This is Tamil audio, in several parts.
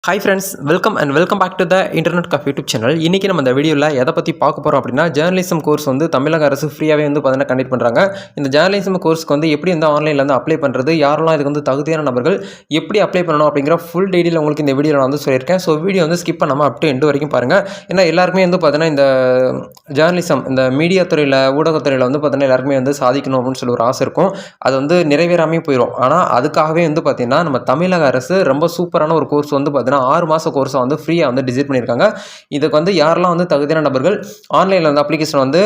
Hi friends, welcome back to the internet cafe YouTube channel. இன்றைக்கி நம்ம இந்த வீடியோவில் எதை பற்றி பார்க்க போகிறோம் அப்படின்னா, ஜேர்னலிசம் கோர்ஸ் வந்து தமிழக அரசு ஃப்ரீயாகவே வந்து பார்த்தீங்கன்னா கண்டக்ட் பண்ணுறாங்க. இந்த ஜேர்னலிசம் கோர்ஸ்க்கு வந்து எப்படி வந்து ஆன்லைனில் வந்து அப்ளை பண்ணுறது, யாரெல்லாம் இதுக்கு வந்து தகுதியான நபர்கள் எப்படி அப்ளை பண்ணணும் அப்படிங்கிற ஃபுல் டீட்டெயில் உங்களுக்கு இந்த வீடியோவில் நான் வந்து சொல்லியிருக்கேன். ஸோ வீடியோ வந்து ஸ்கிப் பண்ணாமல் அப் டு எண்டு வரைக்கும் பாருங்கள். ஏன்னா எல்லாருக்குமே வந்து பார்த்தீங்கன்னா இந்த ஜேர்னலிசம், இந்த மீடியா துறையில், ஊடகத்துறையில் வந்து பார்த்தீங்கன்னா எல்லாருக்குமே வந்து சாதிக்கணும் அப்படின்னு சொல்லி ஒரு ஆசை இருக்கும். அது வந்து நிறைவேறாமே போயிடும். ஆனால் அதுக்காகவே வந்து பார்த்தீங்கன்னா நம்ம தமிழக அரசு ரொம்ப சூப்பரான ஒரு கோர்ஸ் வந்து பார்த்தீங்கன்னா 6 மாத கோர்ஸை வந்து ஃப்ரீயாக வந்து டிசைட் பண்ணியிருக்காங்க. இதுக்கு வந்து யாரெல்லாம் வந்து தகுதியான நபர்கள் ஆன்லைனில் வந்து அப்ளிகேஷன் வந்து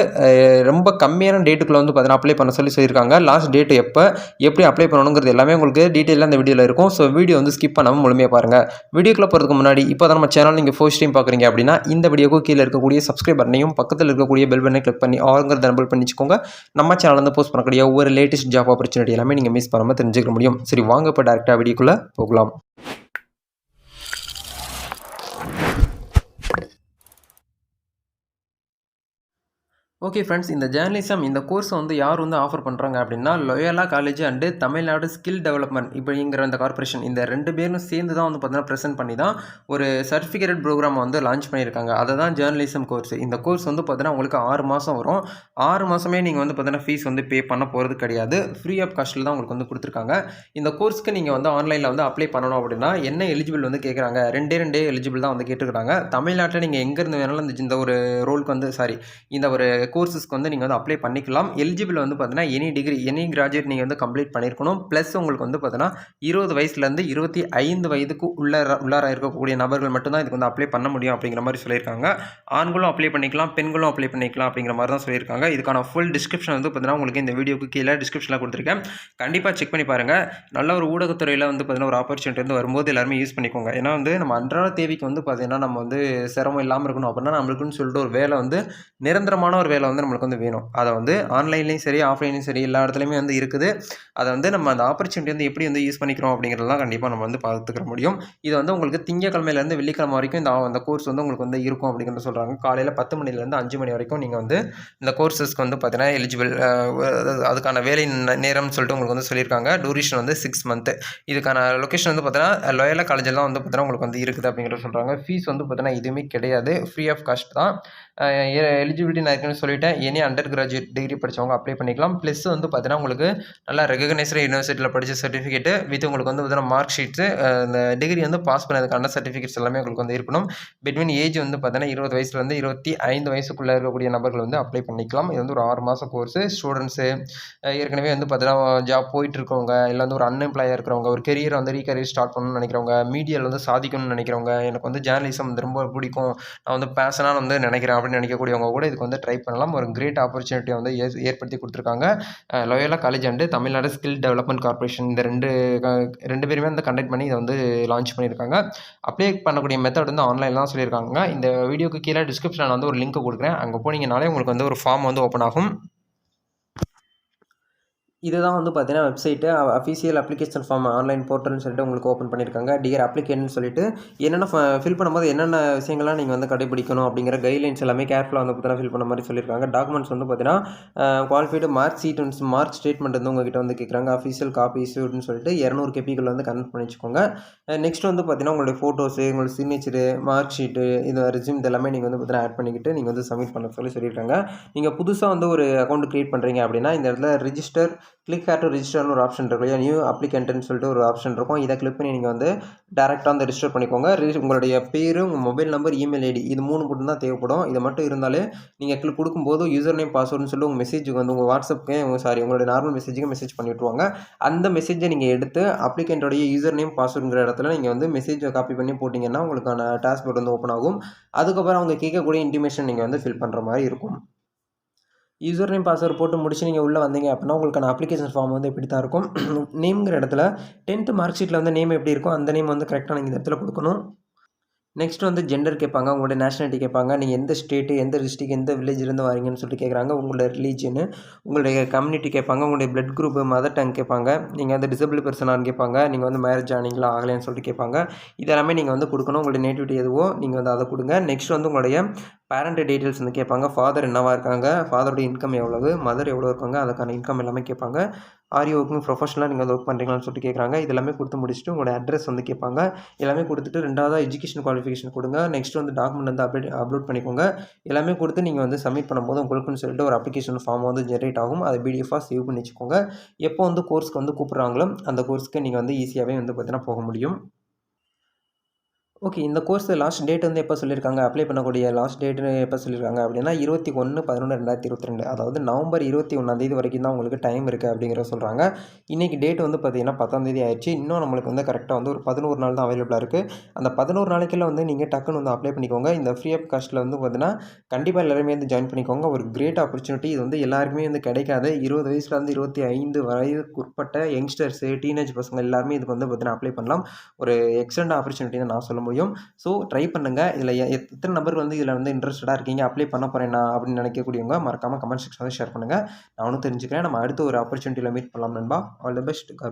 ரொம்ப கம்மியான டேட்டுக்குள்ளே வந்து பார்த்தீங்கன்னா அப்ளை பண்ண சொல்லியிருக்காங்க. லாஸ்ட் டேட் எப்போ, எப்படி அப்ளை பண்ணணுங்கிறது எல்லாமே உங்களுக்கு டீட்டெயிலாக இந்த வீடியோவில் இருக்கும். ஸோ வீடியோ வந்து ஸ்கிப் பண்ணாமல் முழுமையாக பாருங்கள். வீடியோக்குள்ளே போகிறதுக்கு முன்னாடி இப்போ தான் நம்ம சேனல் நீங்கள் ஃபர்ஸ்ட் டைம் பார்க்குறீங்க அப்படின்னா இந்த வீடியோக்கு கீழே இருக்கக்கூடிய சப்ஸ்கிரைப் பட்டனையும் பக்கத்தில் இருக்கக்கூடிய பெல் பட்டனை கிளிக் பண்ணி ஆளுங்கிறத எனபிள் பண்ணிச்சுக்கோங்க. நம்ம சேனல் வந்து போஸ்ட் பண்ணக்கூடிய ஒவ்வொரு லேட்டஸ்ட் ஜாப் ஆப்பர்ச்சுனிட்டி எல்லாமே நீங்கள் மிஸ் பண்ணாமல் தெரிஞ்சுக்க முடியும். சரி, வாங்க இப்போ டேரெக்டாக வீடியோக்குள்ளே போகலாம். ஓகே ஃப்ரெண்ட்ஸ், இந்த ஜேர்னலிசம் இந்த கோர்ஸை வந்து யார் வந்து ஆஃபர் பண்ணுறாங்க அப்படின்னா, Loyola college and Tamil Nadu skill development இப்படிங்கிற இந்த கார்பரேஷன், இந்த 2 பேரும் சேர்ந்து தான் வந்து பார்த்தீங்கன்னா ப்ரெசென்ட் பண்ணி தான் ஒரு சர்டிஃபிகேட் ப்ரோக்ராம் வந்து லான்ச் பண்ணியிருக்காங்க. அதை தான் ஜேர்னலிசம் கோர்ஸ். இந்த கோர்ஸ் வந்து பார்த்தீங்கன்னா உங்களுக்கு 6 மாதம் வரும். 6 மாதமே நீங்கள் வந்து பார்த்தீங்கன்னா ஃபீஸ் வந்து பே பண்ண போகிறது கிடையாது. ஃப்ரீ ஆஃப் காஸ்ட்டில் தான் உங்களுக்கு வந்து கொடுத்துருக்காங்க. இந்த கோர்ஸ்க்கு நீங்கள் வந்து ஆன்லைனில் வந்து அப்ளை பண்ணணும் அப்படின்னா என்ன எலிஜிபிள் வந்து கேட்குறாங்க, ரெண்டே எலிஜிபிள் தான் வந்து கேட்டுக்கிறாங்க. தமிழ்நாட்டில் நீங்கள் எங்கேருந்து வேணாலும் இந்த ஒரு ரோலுக்கு வந்து இந்த ஒரு கோர்ஸஸ்க்கு வந்து நீங்கள் வந்து அப்ளை பண்ணிக்கலாம். எலிஜிபிள் வந்து பார்த்தீங்கன்னா எனி டிகிரி, எனி கிராஜுவேட் நீங்கள் வந்து கம்ப்ளீட் பண்ணியிருக்கணும். ப்ளஸ் உங்களுக்கு வந்து பார்த்தீங்கன்னா 20 வயசுலேருந்து 25 வயதுக்கு உள்ளார இருக்கக்கூடிய நபர்கள் மட்டும்தான் இதுக்கு வந்து அப்ளை பண்ண முடியும் அப்படிங்கிற மாதிரி சொல்லியிருக்காங்க. ஆண்களும் அப்ளை பண்ணிக்கலாம், பெண்களும் அப்ளை பண்ணிக்கலாம் அப்படிங்கிற மாதிரி தான் சொல்லியிருக்காங்க. இதுக்கான ஃபுல் டிஸ்கிரிப்ஷன் வந்து பார்த்தீங்கன்னா உங்களுக்கு இந்த வீடியோக்கு கீழே டிஸ்கிரிப்ஷனில் கொடுத்துருக்கேன். கண்டிப்பாக செக் பண்ணி பாருங்கள். நல்ல ஒரு ஊடகத்துறையில் வந்து பார்த்தீங்கன்னா ஒரு ஆப்பர்ச்சுனிட்டி வந்து வரும்போது எல்லாருமே யூஸ் பண்ணிக்கோங்க. ஏன்னா வந்து நம்ம அன்றாட தேவைக்கு வந்து பார்த்தீங்கன்னா நம்ம வந்து சிரமம் இல்லாமல் இருக்கணும் அப்படின்னா நம்மளுக்குன்னு சொல்லிட்டு ஒரு வேலை வந்து நிரந்தரமான ஒரு வேலை வந்து நம்மளுக்கு வந்து வேணும். அதை வந்து ஆன்லைன்லேயும் சரி, ஆஃப்லைன்லேயும் சரி, எல்லா இடத்துலையுமே வந்து இருக்குது. அதை வந்து நம்ம அந்த ஆப்பர்ச்சுனிட்டி வந்து எப்படி வந்து யூஸ் பண்ணிக்கிறோம் அப்படிங்கிறதெல்லாம் கண்டிப்பாக நம்ம வந்து பார்த்துக்க முடியும். இது வந்து உங்களுக்கு திங்கக்கிழமையிலேருந்து வெள்ளிக்கிழமை வரைக்கும் அந்த கோர்ஸ் வந்து உங்களுக்கு வந்து இருக்கும் அப்படிங்கிறத சொல்கிறாங்க. காலையில் 10 மணிலேருந்து 5 மணி வரைக்கும் நீங்கள் வந்து இந்த கோர்ஸஸ்க்கு வந்து பார்த்தீங்கன்னா எலிஜிபிள், அதுக்கான வேலை நேரம்னு சொல்லிட்டு உங்களுக்கு வந்து சொல்லியிருக்காங்க. டூரேஷன் வந்து 6 மந்த்து. இதுக்கான லொக்கேஷன் வந்து பார்த்தீங்கன்னா லோயலா காலேஜில் தான் வந்து பார்த்தீங்கன்னா உங்களுக்கு வந்து இருக்குது அப்படிங்கிறத சொல்கிறாங்க. ஃபீஸ் வந்து பார்த்தீங்கன்னா எதுவுமே கிடையாது, ஃப்ரீ ஆஃப் காஸ்ட் தான். எலிஜிபிலிட்டி நான் ஏற்கனவே சொல்லிட்டேன். எனி அண்டர் கிராஜுவேட் டிகிரி படித்தவங்க அப்ளை பண்ணிக்கலாம். ப்ளஸ் வந்து பார்த்தீங்கன்னா உங்களுக்கு நல்லா ரெகக்னைஸ்டு யூனிவர்சிட்டியில் படித்த சர்டிஃபிகேட்டு வித் உங்களுக்கு வந்து பார்த்தீங்கன்னா மார்க் ஷீட்ஸு, இந்த டிகிரி வந்து பாஸ் பண்ணதுக்கான சர்டிஃபிகேட்ஸ் எல்லாமே உங்களுக்கு வந்து இருக்கணும். பிட்வீன் ஏஜ் வந்து பார்த்தீங்கன்னா 20 வயசுலேருந்து 25 வயசுக்குள்ளே இருக்கக்கூடிய நபர்கள் வந்து அப்ளை பண்ணிக்கலாம். இது வந்து ஒரு 6 மாத கோர்ஸு. ஸ்டூடெண்ட்ஸு ஏற்கனவே வந்து பார்த்தீங்கன்னா ஜாப் போயிட்டு இருக்கவங்க, இல்லை வந்து ஒரு அன்எம்ப்ளாயாக இருக்கிறவங்க, ஒரு கெரியரை வந்து ரீகரியர் ஸ்டார்ட் பண்ணணும்னு நினைக்கிறவங்க, மீடியாவில் வந்து சாதிக்கணும்னு நினைக்கிறவங்க, எனக்கு வந்து ஜேர்னலிசம் வந்து ரொம்ப பிடிக்கும், நான் வந்து பேஷனாக வந்து நினைக்கிறேன் அப்படின்னு நினைக்கக்கூடியவங்க கூட இதுக்கு வந்து ட்ரை பண்ணலாம். ஒரு கிரேட் ஆப்பர்ச்சுனிட்டியை வந்து ஏற்படுத்தி கொடுத்துருக்காங்க. Loyola college and Tamil Nadu skill development corporation, இந்த ரெண்டு பேருமே வந்து கண்டக்ட் பண்ணி இதை வந்து லான்ச் பண்ணியிருக்காங்க. அப்ளை பண்ணக்கூடிய மெத்தட் வந்து ஆன்லைனில் தான் சொல்லியிருக்காங்க. இந்த வீடியோக்கு கீழே டிஸ்கிரிப்ஷனில் வந்து ஒரு லிங்க் கொடுக்குறேன். அங்கே போனீங்கனாலே உங்களுக்கு வந்து ஒரு ஃபார்ம் வந்து ஓப்பன் ஆகும். இதுதான் வந்து பார்த்தீங்கன்னா website, official application form online போர்ட்டல்னு சொல்லிட்டு உங்களுக்கு ஓப்பன் பண்ணியிருக்காங்க. டியர் அப்ளிகேட்னு சொல்லிட்டு என்னென்ன ஃபில் பண்ணும்போது என்னென்ன விஷயங்கள்லாம் நீங்கள் வந்து கடைபிடிக்கணும் அப்படிங்கிற கைட்லைன்ஸ் எல்லாமே கேர்ஃபுல்லாக வந்து பார்த்தீங்கன்னா ஃபில் பண்ண மாதிரி சொல்லியிருக்காங்க. டாக்குமெண்ட்ஸ் வந்து பார்த்தீங்கன்னா qualified mark sheet and mark statement வந்து உங்ககிட்ட வந்து கேட்குறாங்க. அஃபிஷியல் காப்பி இஷ்யூட்னு சொல்லிட்டு 200 கேபிக்குள்ள வந்து கன்வெர்ட் பண்ணி வச்சுக்கோங்க. நெக்ஸ்ட் வந்து பார்த்தீங்கன்னா உங்களுடைய ஃபோட்டோஸு, உங்களோட சிக்னேச்சரு, மார்க் ஷீட்டு, இது ரெஸ்யூம் இதெல்லாமே நீங்கள் வந்து பார்த்தீங்கன்னா ஆட் பண்ணிக்கிட்டு நீங்கள் வந்து சப்மிட் பண்ண சொல்லியிருக்காங்க. நீங்கள் புதுசாக வந்து ஒரு அக்கௌண்ட் க்ரியேட் பண்ணுறீங்க அப்படின்னா இந்த இடத்துல ரிஜிஸ்டர், கிளிக் ஹேர் டு ரிஜிஸ்டர்னு ஒரு ஆப்ஷன் இருக்கும் இல்லையா, நியூ அப்ளிகண்ட்னு சொல்லிட்டு ஒரு ஆப்ஷன் இருக்கும். இதை கிளிக் பண்ணி நீங்கள் வந்து டேரெக்டாக வந்து ரிஜிஸ்டர் பண்ணிக்கோங்க. உங்களுடைய பேர், உங்கள் மொபைல் நம்பர், இமெயில் ஐடி, இது 3 மட்டும் தான் தேவைப்படும். இது மட்டும் இருந்தாலே நீங்கள் கொடுக்கும்போது யூசர் நேம் பாஸ்வேர்டுன்னு சொல்லி உங்கள் மெசேஜுக்கு வந்து உங்கள் வாட்ஸ்அப்புக்கு உங்களுடைய நார்மல் மெசேஜுக்கு மெசேஜ் பண்ணி விட்ருவாங்க. அந்த மெசேஜை நீங்கள் எடுத்து அப்ளிகண்ட்டோடைய யூசர் நேம் பாஸ்வேர்டுங்கிற இடத்துல நீங்கள் வந்து மெசேஜை காப்பி பண்ணி போட்டிங்கன்னா உங்களுக்கான டாஸ்க்போர்ட் வந்து ஓப்பன் ஆகும். அதுக்கப்புறம் அவங்க கேட்கக்கூடிய இன்டிமேஷன் நீங்கள் வந்து ஃபில் பண்ணுற மாதிரி இருக்கும். யூசர் நேம் பாஸ்வேர்டு போட்டு முடிச்சு நீங்கள் உள்ளே வந்தீங்க அப்படின்னா உங்களுக்கான அப்ளிகேஷன் ஃபார்ம் வந்து இப்படி தான் இருக்கும். நேம்ங்கிற இடத்துல 10th மார்க் ஷீட்டில் வந்து நேம் எப்படி இருக்கும் அந்த நேம் வந்து கரெக்டாக நீங்கள் இந்த இடத்துல கொடுக்கணும். நெக்ஸ்ட் வந்து ஜெண்டர் கேட்பாங்க, உங்களுடைய நேஷனாலிட்டி கேட்பாங்க, நீங்கள் எந்த ஸ்டேட்டு, எந்த டிஸ்ட்ரிக்ட், எந்த வில்லேஜ்லேருந்து வரீங்கன்னு சொல்லிட்டு கேட்குறாங்க. உங்களுடைய ரிலீஜியனு, உங்களுடைய கம்யூனிட்டி கேட்பாங்க, உங்களுடைய பிளட் குரூப்பு, மதர் டங் கேட்பாங்க, நீங்கள் வந்து டிசபிள் பர்சனான்னு கேட்பாங்க, நீங்கள் வந்து மேரேஜ் ஆனீங்களா ஆகலைன்னு சொல்லிட்டு கேட்பாங்க. இதெல்லாமே நீங்கள் வந்து கொடுக்கணும். உங்களுடைய நேட்டிவிட்டி எதுவோ நீங்கள் வந்து அதை கொடுங்க. நெக்ஸ்ட் வந்து உங்களுடைய பேரண்ட் டீட்டெயில்ஸ் வந்து கேட்பாங்க. ஃபாதர் என்னவா இருக்காங்க, ஃபாதரோட இன்கம் எவ்வளவு, மதர் எவ்வளோ இருக்காங்க, அதுக்கான இன்கம் எல்லாமே கேட்பாங்க. ஆர் யூ ஒர்க்கிங் ப்ரொஃபஷனலா நீங்கள் வந்து ஒர்க் பண்ணுறீங்களான்னு சொல்லிட்டு கேட்குறாங்க. இது எல்லாமே கொடுத்து முடிச்சுட்டு உங்களோட அட்ரஸ் வந்து கேட்பாங்க. எல்லாமே கொடுத்துட்டு 2வதா எஜுகேஷன் குவாலிஃபிகேஷன் கொடுங்க. நெக்ஸ்ட் வந்து டாக்குமெண்ட் வந்து அப்லோட் பண்ணிக்கோங்க. எல்லாமே கொடுத்து நீங்கள் வந்து சப்மிட் பண்ணும்போது உங்களுக்குன்னு சொல்லிட்டு ஒரு அப்ளிகேஷன் ஃபார்ம் வந்து ஜெனரேட் ஆகும். அதை பிடிஎஃபாக சேவ் பண்ணி வச்சுக்கோங்க. எப்போ வந்து கோர்ஸ்க்கு வந்து கூப்பிட்றாங்களோ அந்த கோர்ஸ்க்கு நீங்கள் வந்து ஈஸியாகவே வந்து பார்த்தீங்கன்னா போக முடியும். ஓகே. இந்த கோர்ஸ் லாஸ்ட் டேட் வந்து எப்போ சொல்லியிருக்காங்க, அப்ளை பண்ணக்கூடிய லாஸ்ட் டேட்டு எப்போ சொல்லியிருக்காங்க அப்படின்னா 21/11/2022. அதாவது நவம்பர் 21 வரைக்கும் தான் உங்களுக்கு டைம் இருக்குது அப்படிங்கிறத சொல்கிறாங்க. இன்றைக்கி டேட் வந்து பார்த்தீங்கன்னா 10 ஆயிடுச்சு. இன்னும் நம்மளுக்கு வந்து கரெக்டாக வந்து ஒரு 11 நாள் தான் அவைலபிளாக இருக்குது. அந்த 11 நாளைக்குள்ள வந்து நீங்கள் டக்குன்னு வந்து அப்ளை பண்ணிக்கோங்க. இந்த ஃப்ரீ ஆஃப் காஸ்ட்டில் வந்து பார்த்தீங்கன்னா கண்டிப்பாக எல்லாருமே வந்து ஜாயின் பண்ணிக்கோங்க. ஒரு கிரேட் ஆப்பர்ச்சுனிட்டி. இது வந்து எல்லாருக்குமே வந்து கிடைக்காது. 20 வயசுலேருந்து 25 வயதுக்குட்பட்ட யங்ஸ்டர்ஸு, டீனேஜ் பசங்க எல்லாருமே இதுக்கு வந்து பார்த்தீங்கன்னா அப்ளை பண்ணலாம். ஒரு எக்ஸலண்ட் ஆப்பர்ச்சுனிட்டி தான் நான் சொல்ல முடியும். ஸோ ட்ரை பண்ணுங்க. இதில் எத்தனை நபர் வந்து இதில் வந்து இன்ட்ரெஸ்டடாக இருக்கீங்க, அப்ளை பண்ண போறேனா அப்படின்னு நினைக்கக்கூடியவங்க மறக்காம கமெண்ட் செக்ஷனில் ஷேர் பண்ணுங்க. நானும் தெரிஞ்சுக்கிறேன். நம்ம அடுத்த ஒரு ஆப்பர்ச்சுனிட்டியில் மீட் பண்ணலாம் நண்பா. All the best.